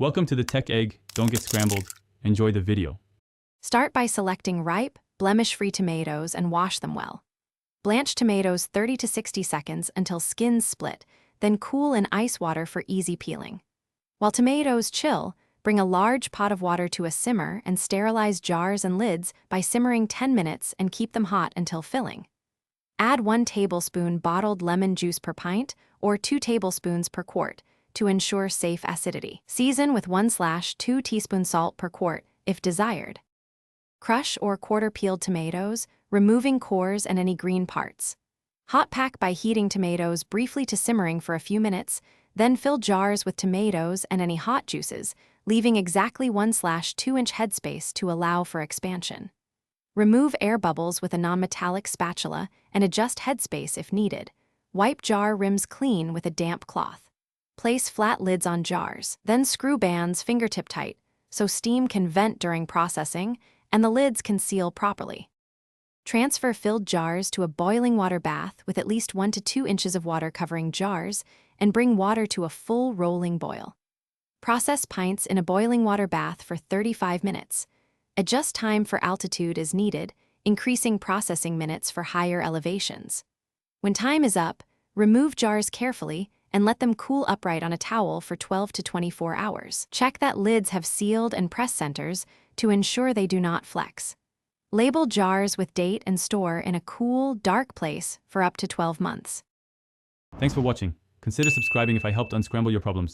Welcome to the Tech Egg. Don't get scrambled. Enjoy the video. Start by selecting ripe, blemish-free tomatoes and wash them well. Blanch tomatoes 30 to 60 seconds until skins split, then cool in ice water for easy peeling. While tomatoes chill, bring a large pot of water to a simmer and sterilize jars and lids by simmering 10 minutes and keep them hot until filling. Add 1 tablespoon bottled lemon juice per pint or 2 tablespoons per quart to ensure safe acidity. Season with 1/2 teaspoon salt per quart if desired. Crush or quarter peeled tomatoes, removing cores and any green parts. Hot pack by heating tomatoes briefly to simmering for a few minutes, then fill jars with tomatoes and any hot juices, leaving exactly 1/2 inch headspace to allow for expansion. Remove air bubbles with a non-metallic spatula and adjust headspace if needed. Wipe jar rims clean with a damp cloth. Place flat lids on jars, then screw bands fingertip tight so steam can vent during processing and the lids can seal properly. Transfer filled jars to a boiling water bath with at least 1 to 2 inches of water covering jars and bring water to a full rolling boil. Process pints in a boiling water bath for 35 minutes. Adjust time for altitude as needed, increasing processing minutes for higher elevations. When time is up, remove jars carefully and let them cool upright on a towel for 12 to 24 hours. Check that lids have sealed and press centers to ensure they do not flex. Label jars with date and store in a cool, dark place for up to 12 months. Thanks for watching. Consider subscribing if I helped unscramble your problems.